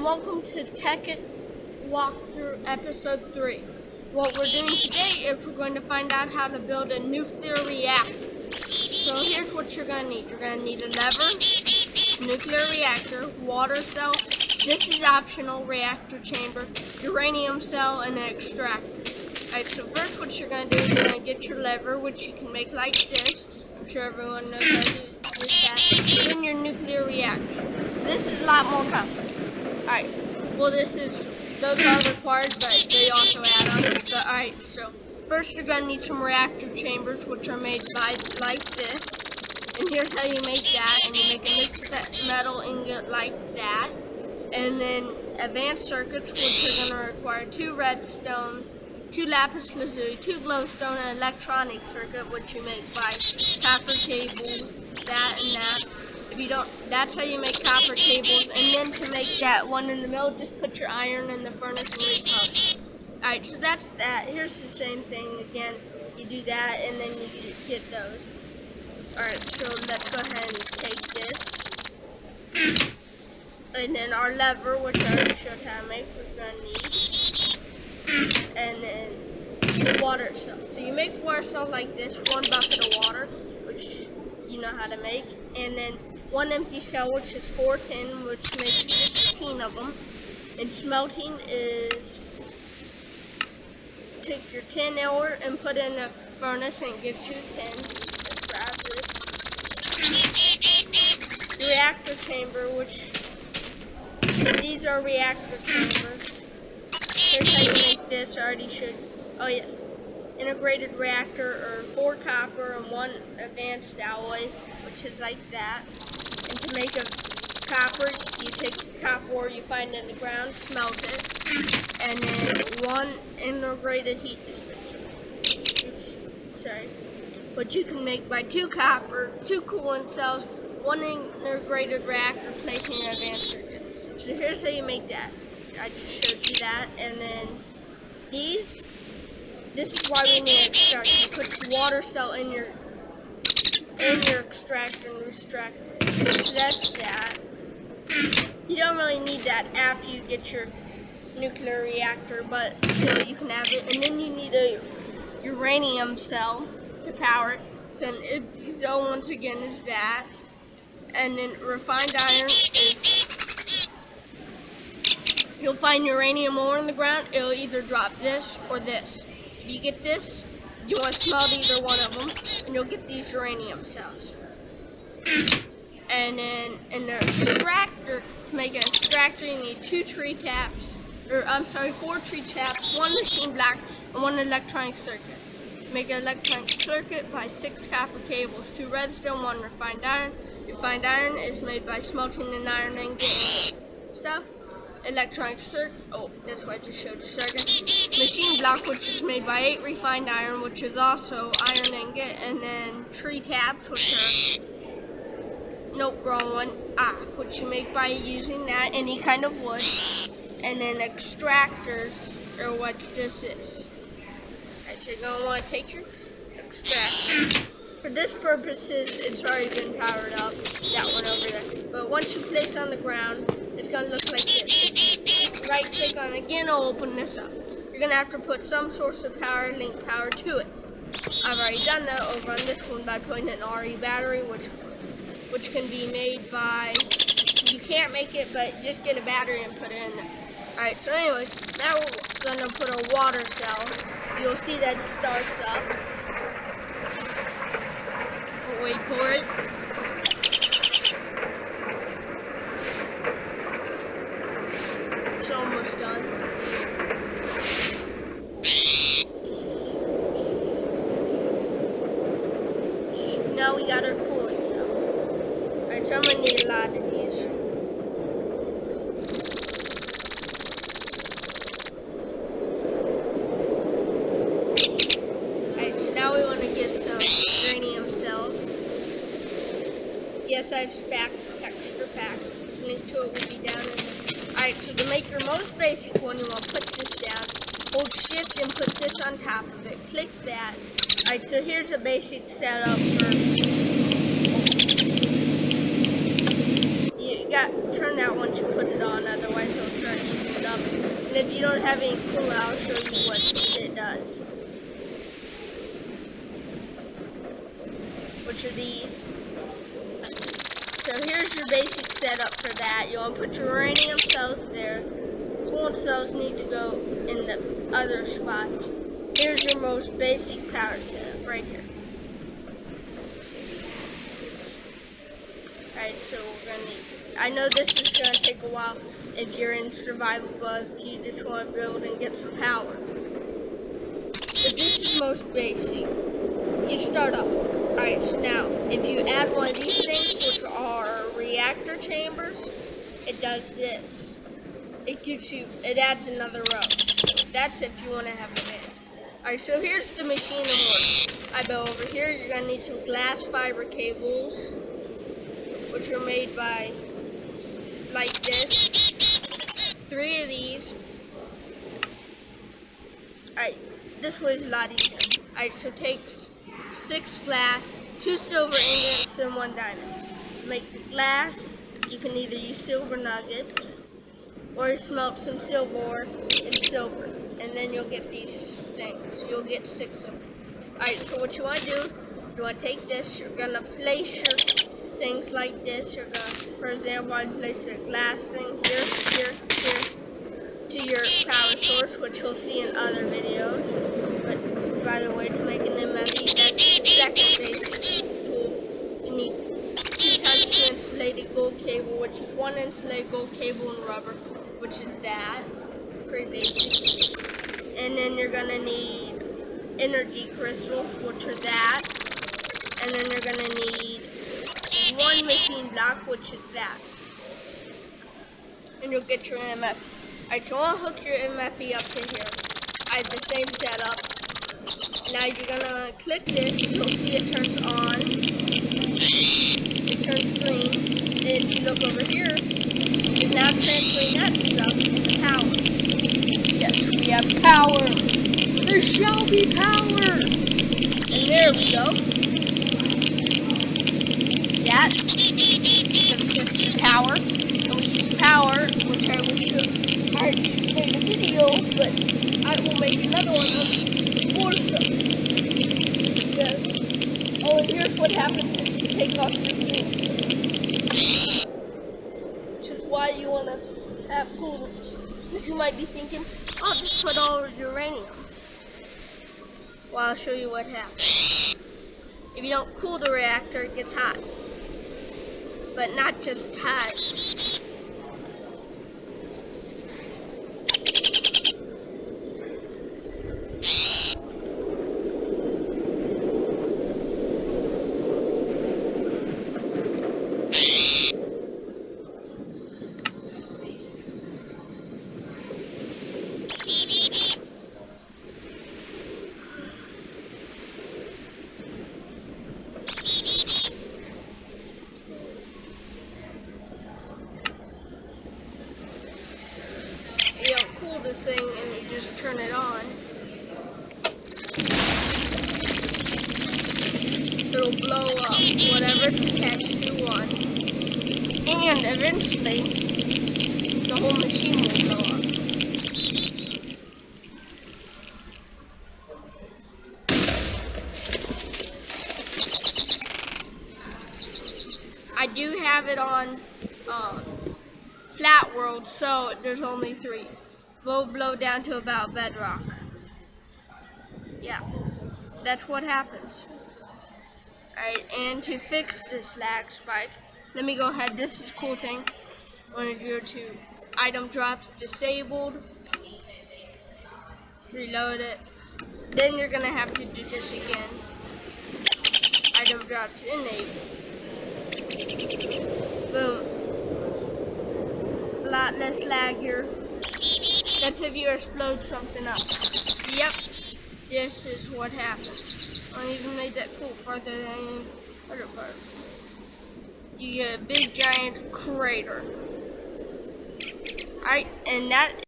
welcome to Tekkit Walkthrough Episode 3. What we're doing today is we're going to find out how to build a nuclear reactor. So here's what you're going to need. You're going to need a lever, nuclear reactor, water cell, this is optional, reactor chamber, uranium cell, and an extractor. Alright, so first what you're going to do is you're going to get your lever, which you can make like this. I'm sure everyone knows how to do that. Then your nuclear reactor. This is a lot more complicated. Alright, well those are required, but they also add on it. Alright, so first you're going to need some reactor chambers, which are made like this. And here's how you make that, and you make a mixed metal ingot like that. And then advanced circuits, which are going to require 2 redstone, 2 lapis lazuli, 2 glowstone, and electronic circuit, which you make by copper cables, that and that. If you don't, that's how you make copper cables. And then to make that one in the middle, just put your iron in the furnace and resmoke. Alright, so that's that. Here's the same thing again. You do that, and then you get those. Alright, so let's go ahead and take this. And then our lever, which I already showed how to make, we're going to need. And then the water cell. So you make water cell like this, 1 bucket of water, which you know how to make. And then 1 empty cell, which is 4 tin, which makes 16 of them. And smelting is take your tin ore and put it in a furnace and it gives you tin. Let's grab this. The reactor chamber, which these are reactor chambers. Here's how you make this. I already showed. Oh yes, integrated reactor, or 4 copper and 1 advanced alloy, which is like that. And to make a copper, you take the copper ore you find in the ground, smelt it, and then 1 integrated heat dispenser. Oops, sorry. Which you can make by 2 copper, 2 coolant cells, 1 integrated reactor, placing an advanced circuit. So here's how you make that. I just showed you that, and then this is why we need an extractor. You put the water cell in your extractor and extract. So that's that. You don't really need that after you get your nuclear reactor, but still you can have it. And then you need a uranium cell to power it. So once again is that. And then refined iron is, you'll find uranium ore in the ground. It'll either drop this or this. If you get this, you want to smelt either one of them, and you'll get these uranium cells. And then in the extractor, to make an extractor, you need 4 tree taps, 1 machine block, and 1 electronic circuit. Make an electronic circuit by 6 copper cables, 2 redstone, 1 refined iron. Refined iron is made by smelting an iron ingot and stuff. Electronic circuit, oh, that's what I just showed you, circuit. Machine block, which is made by 8 refined iron, which is also iron ingot, and then tree taps, which are, wrong one, which you make by using that, any kind of wood, and then extractors are what this is. Alright, so you're going to want to take your extractor. For this purposes, it's already been powered up, that one over there. But once you place on the ground, it's going to look like this. Right click on it again, it'll open this up. You're going to have to put some source of power, link power to it. I've already done that over on this one by putting an RE battery, which can be made by, you can't make it, but just get a battery and put it in there. Alright, so anyways, now we're going to put a water cell. You'll see that it starts up. We'll wait for it. It's almost done. Now we got our cooling cell. Alright, so I'm going to need a lot of these. Alright, so now we want to get some uranium cells. Yes, I have Spax texture pack. Link to it will be down in there. Alright, so to make your most basic one, you want to put this down. Hold shift and put this on top of it. Click that. Alright, so here's a basic setup for, you got turn that once you put it on, otherwise it'll having it cool, I'll show you what it does. Which are these. So here's your basic setup for that. You want to put your uranium cells there. Coolant cells need to go in the other spots. Here's your most basic power setup right here. Alright, so we're gonna need, I know this is gonna take a while if you're in survival, but if you just want to build and get some power. But this is most basic. You start off. Alright, so now if you add one of these things, which are reactor chambers, it does this. It adds another row. So that's if you want to have advanced. Alright, so here's the machine in order. I go over here, you're gonna need some glass fiber cables, which are made by, like this. 3 of these. Alright, this way is a lot easier. Alright, so take 6 glass, 2 silver ingots, and 1 diamond. Make the glass. You can either use silver nuggets, or smelt some silver ore and silver. And then you'll get these things. You'll get 6 of them. Alright, so what you want to do, you want to take this, you're going to place your things like this. You're going to, for example, I place a glass thing here, here, here, to your power source, which you'll see in other videos. But by the way, to make an MFE, that's the second basic tool. You need 2 times 2 insulated gold cable, which is 1 insulated gold cable and rubber, which is that. Pretty basic. And then you're gonna need energy crystals, which are that. And then you're gonna need 1 machine block, which is that. And you'll get your MF. Alright, so I'll hook your MFE up to here. I have the same setup. Now you're gonna click this, you'll see it turns on. It turns green. And if you look over here, it's now transferring that stuff into power. Yes, we have power. There shall be power. And there we go. That gives us the power. And we use power, which I will show. I just made a video, but I will make another one of more stuff. Because, oh, and here's what happens if you take off your tools. Which is why you want to have coolers. You might be thinking, I'll just put all of uranium. Well, I'll show you what happens. If you don't cool the reactor, it gets hot. But not just hot. You don't cool this thing and you just turn it on. It'll blow up whatever it's attached to one. And eventually, the whole machine will blow up. I do have it on flat world, so there's only 3. Will blow down to about bedrock. Yeah, that's what happens. Alright, and to fix this lag spike, let me go ahead. This is a cool thing. When you go to item drops disabled, reload it. Then you're gonna have to do this again. Item drops enabled. Boom. A lot less lag here. That's if you explode something up. Yep. This is what happens. I even made that cool farther than the other part. You get a big giant crater. Alright, and that